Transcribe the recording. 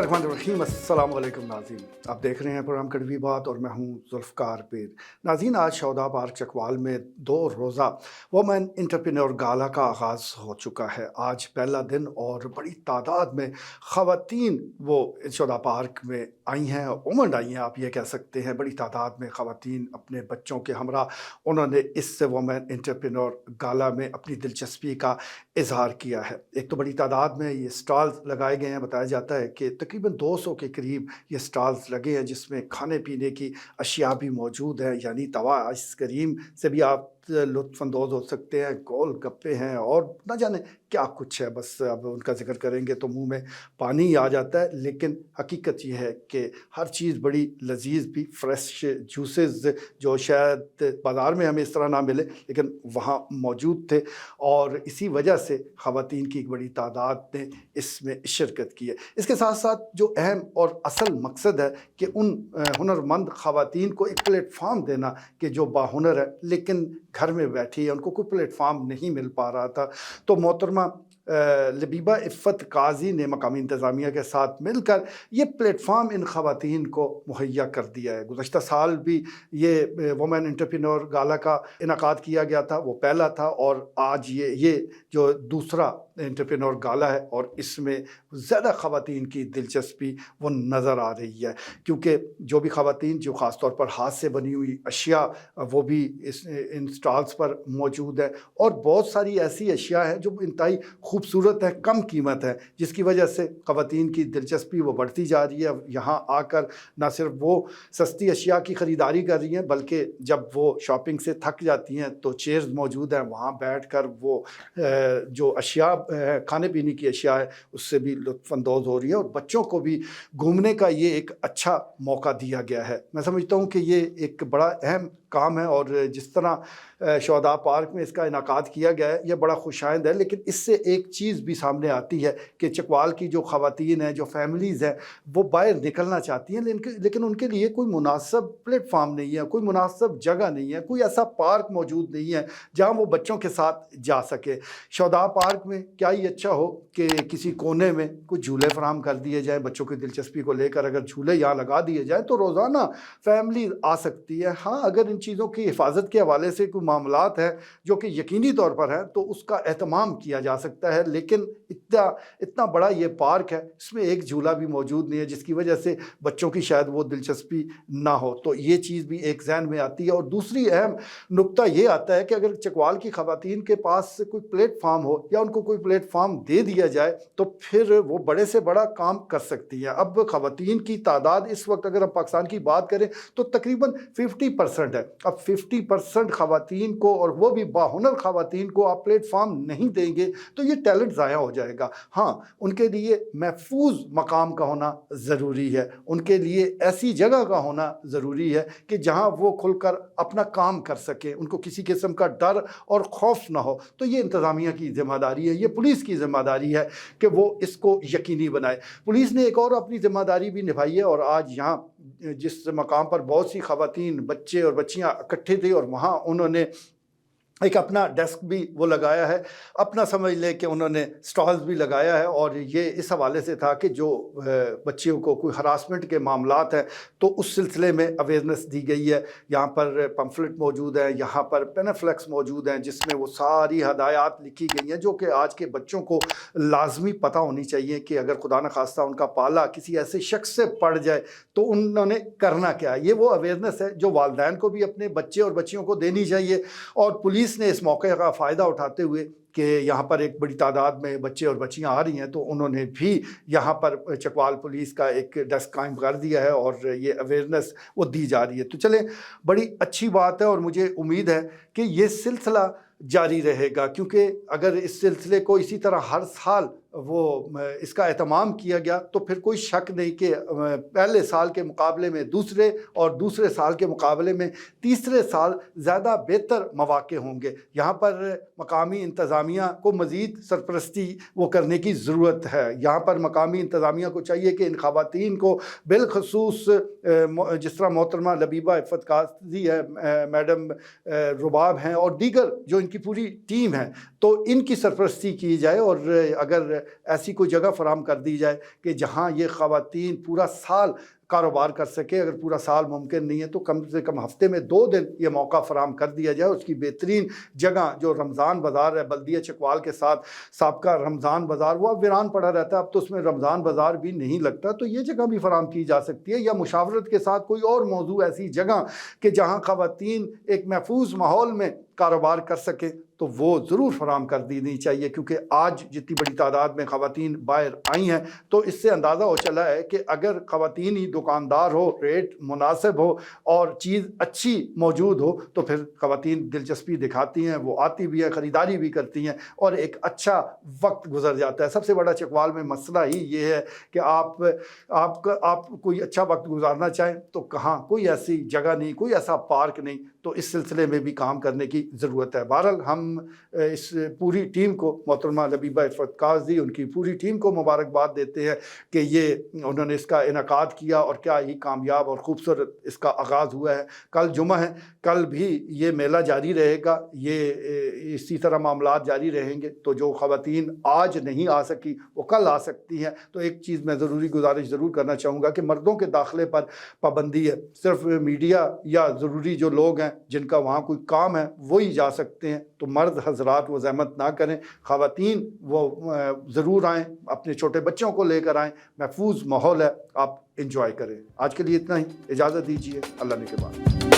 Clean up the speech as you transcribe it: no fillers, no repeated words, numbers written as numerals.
बिस्मिल्लाहिर्रहमानिर्रहीम। अस्सलाम वालेकुम नाज़रीन, आप देख रहे हैं प्रोग्राम कड़वी बात और मैं हूं ज़ुल्फ़कार पीर। नाज़रीन, आज शौदा पार्क चकवाल में 2 रोज़ा वुमेन एंटरप्रेन्योर गाला का आगाज़ हो चुका है। आज पहला दिन और बड़ी तादाद में ख़वातीन वो शौदा पार्क में आई हैं, उमड़ आई हैं, आप ये कह सकते हैं। बड़ी तादाद में ख़वातीन अपने बच्चों के हमरा उन्होंने इस वुमेन एंटरप्रेन्योर गाला में अपनी दिलचस्पी का इज़हार किया है। एक तो बड़ी तादाद में ये स्टॉल्स लगाए गए हैं। बताया जाता है कि तकरीबन 200 के करीब ये स्टॉल्स लगे हैं, जिसमें खाने पीने की अशिया भी मौजूद हैं, यानी तवा आइसक्रीम से भी आप लुत्फ़अंदोज़ हो सकते हैं, गोल गप्पे हैं और न जाने क्या कुछ है। बस अब उनका ज़िक्र करेंगे तो मुँह में पानी ही आ जाता है। लेकिन हकीकत ये है कि हर चीज़ बड़ी लज़ीज़ भी, फ्रेश जूसेस जो शायद बाज़ार में हमें इस तरह ना मिले, लेकिन वहाँ मौजूद थे और इसी वजह से ख़वातीन की एक बड़ी तादाद ने इसमें शिरकत की है। इसके साथ साथ जो अहम और असल मकसद है कि उन हुनरमंद ख़वातीन को एक प्लेटफ़ॉर्म देना कि जो बाहुनर है लेकिन घर में बैठी है, उनको कोई प्लेटफ़ॉर्म नहीं मिल पा रहा था। तो मोहतरमा लबीबा इफ़्फ़त काज़ी ने मकामी इंतज़ामिया के साथ मिलकर ये प्लेटफ़ॉर्म इन ख़वातीन को मुहैया कर दिया है। गुज़श्ता साल भी ये वुमेन एंटरप्रेन्योर गाला का इनकाद किया गया था, वो पहला था और आज ये जो दूसरा एंटरप्रेन्योर गाला है और इसमें ज़्यादा ख़वातीन की दिलचस्पी वो नज़र आ रही है, क्योंकि जो भी ख़वातीन जो ख़ास तौर पर हाथ से बनी हुई अशिया वो भी इन स्टॉल्स पर मौजूद है और बहुत सारी ऐसी अशिया है जो इंतहाई खूबसूरत है, कम कीमत है, जिसकी वजह से ख़वातीन की दिलचस्पी वो बढ़ती जा रही है। यहाँ आकर न सिर्फ वो सस्ती अशिया की ख़रीदारी कर रही हैं, बल्कि जब वो शॉपिंग से थक जाती हैं तो चेयर्स मौजूद हैं, वहाँ बैठकर वो जो अशिया खाने पीने की अशिया है उससे भी लुत्फ़अंदोज़ हो रही है और बच्चों को भी घूमने का ये एक अच्छा मौका दिया गया है। मैं समझता हूँ कि ये एक बड़ा अहम काम है और जिस तरह शौदा पार्क में इसका इनाकाद किया गया है ये बड़ा खुशाइंद है। लेकिन इससे एक चीज़ भी सामने आती है कि चकवाल की जो ख़वातीन हैं, जो फैमिलीज़ हैं, वो बाहर निकलना चाहती हैं, लेकिन उनके लिए कोई मुनासिब प्लेटफॉर्म नहीं है, कोई मुनासिब जगह नहीं है, कोई ऐसा पार्क मौजूद नहीं है जहाँ वो बच्चों के साथ जा सके। शौदा पार्क में क्या ही अच्छा हो कि किसी कोने में कुछ झूले फराहम कर दिए जाएँ बच्चों की दिलचस्पी को लेकर। अगर झूले यहाँ लगा दिए जाएँ तो रोज़ाना फैमिली आ सकती है। हाँ, अगर इन चीज़ों की हिफाजत के हवाले से कोई मामलात है जो कि यकीनी तौर पर है तो उसका एहतमाम किया जा सकता है। लेकिन इतना बड़ा ये पार्क है, इसमें एक झूला भी मौजूद नहीं है, जिसकी वजह से बच्चों की शायद वो दिलचस्पी ना हो। तो ये चीज़ भी एक ज़हन में आती है। और दूसरी अहम नुक्ता ये आता है कि अगर चकवाल की ख़वातीन के पास कोई प्लेटफॉर्म हो या उनको कोई प्लेटफॉर्म दे दिया जाए तो फिर वो बड़े से बड़ा काम कर सकती हैं। अब ख़वातीन की तादाद इस वक्त अगर हम पाकिस्तान की बात करें तो तकरीबन 50% है। अब 50% ख़वातीन को, और वो भी बाहुनर ख़वातीन को, आप प्लेटफॉर्म नहीं देंगे तो ये टैलेंट ज़ाया हो जाएगा। हाँ, उनके लिए महफूज मकाम का होना ज़रूरी है, उनके लिए ऐसी जगह का होना ज़रूरी है कि जहाँ वो खुलकर अपना काम कर सकें, उनको किसी किस्म का डर और खौफ ना हो। तो ये इंतज़ामिया की ज़िम्मेदारी है, ये पुलिस की ज़िम्मेदारी है कि वो इसको यकीनी बनाए। पुलिस ने एक और अपनी ज़िम्मेदारी भी निभाई है और आज यहाँ जिस मकाम पर बहुत सी ख़वातीन, बच्चे और बच्चियाँ इकट्ठे थे और वहाँ उन्होंने एक अपना डेस्क भी वो लगाया है, अपना समझ लें कि उन्होंने स्टॉल्स भी लगाया है। और ये इस हवाले से था कि जो बच्चियों को कोई हरासमेंट के मामलात हैं तो उस सिलसिले में अवेयरनेस दी गई है। यहाँ पर पम्फलेट मौजूद है, यहाँ पर पेनाफ्लेक्स मौजूद हैं, जिसमें वो सारी हदायत लिखी गई हैं जो कि आज के बच्चों को लाजमी पता होनी चाहिए कि अगर खुदा न खास्ता उनका पाला किसी ऐसे शख्स से पड़ जाए तो उन्होंने करना क्या है। ये वो अवेयरनेस है जो वालिदैन को भी अपने बच्चे और बच्चियों को देनी चाहिए। और पुलिस ने इस मौके का फ़ायदा उठाते हुए कि यहाँ पर एक बड़ी तादाद में बच्चे और बच्चियाँ आ रही हैं तो उन्होंने भी यहाँ पर चकवाल पुलिस का एक डेस्क कायम कर दिया है और ये अवेयरनेस वो दी जा रही है। तो चलें, बड़ी अच्छी बात है और मुझे उम्मीद है कि ये सिलसिला जारी रहेगा, क्योंकि अगर इस सिलसिले को इसी तरह हर साल वो इसका एहतमाम किया गया तो फिर कोई शक नहीं कि पहले साल के मुकाबले में दूसरे और दूसरे साल के मुकाबले में तीसरे साल ज़्यादा बेहतर मौक़े होंगे। यहाँ पर मकामी इंतज़ामिया को मज़ीद सरपरस्ती वो करने की ज़रूरत है। यहाँ पर मकामी इंतज़ामिया को चाहिए कि इन ख़वातीन को बिलखसूस जिस तरह मोहतरमा लबीबा इफ़्फ़त काज़ी है, मैडम रुबाब हैं और दीगर जो इनकी पूरी टीम है, तो इनकी सरपरस्ती की जाए। और अगर ایسی کوئی جگہ فراہم کر دی جائے کہ جہاں یہ خواتین پورا سال کاروبار کر سکے. اگر پورا سال ممکن نہیں ہے تو کم سے کم ہفتے میں 2 دن یہ موقع فراہم کر دیا جائے. اس کی بہترین جگہ جو رمضان بازار ہے بلدیہ چکوال کے ساتھ سابقہ رمضان بازار، وہ اب ویران پڑا رہتا ہے، اب تو اس میں رمضان بازار بھی نہیں لگتا، تو یہ جگہ بھی فراہم کی جا سکتی ہے. یا مشاورت کے ساتھ کوئی اور موضوع ایسی جگہ کہ جہاں خواتین ایک محفوظ ماحول میں کاروبار کر سکیں تو وہ ضرور فراہم کر دینی چاہیے. کیونکہ آج جتنی بڑی تعداد میں خواتین باہر آئی ہیں تو اس سے اندازہ ہو چلا ہے کہ اگر خواتین ہی دکاندار ہو، ریٹ مناسب ہو اور چیز اچھی موجود ہو تو پھر خواتین دلچسپی دکھاتی ہیں، وہ آتی بھی ہیں، خریداری بھی کرتی ہیں اور ایک اچھا وقت گزر جاتا ہے. سب سے بڑا چکوال میں مسئلہ ہی یہ ہے کہ آپ کوئی اچھا وقت گزارنا چاہیں تو کہاں کوئی ایسی جگہ نہیں، کوئی ایسا پارک نہیں، تو اس سلسلے میں بھی کام کرنے کی ضرورت ہے. بہرحال ہم اس پوری ٹیم کو، محترمہ لبیبہ عفت قاضی، ان کی پوری ٹیم کو مبارکباد دیتے ہیں کہ یہ انہوں نے اس کا انعقاد کیا اور کیا ہی کامیاب اور خوبصورت اس کا آغاز ہوا ہے. کل جمعہ ہے، کل بھی یہ میلہ جاری رہے گا، یہ اسی طرح معاملات جاری رہیں گے. تو جو خواتین آج نہیں آ سکی وہ کل آ سکتی ہیں. تو ایک چیز میں ضروری گزارش ضرور کرنا چاہوں گا کہ مردوں کے داخلے پر پابندی ہے، صرف میڈیا یا ضروری جو لوگ ہیں جن کا وہاں کوئی کام ہے وہی جا سکتے ہیں. تو مرد حضرات وہ زحمت نہ کریں، خواتین وہ ضرور آئیں، اپنے چھوٹے بچوں کو لے کر آئیں، محفوظ ماحول ہے، آپ انجوائے کریں. آج کے لیے اتنا ہی، اجازت دیجیے، اللہ نے کے بعد.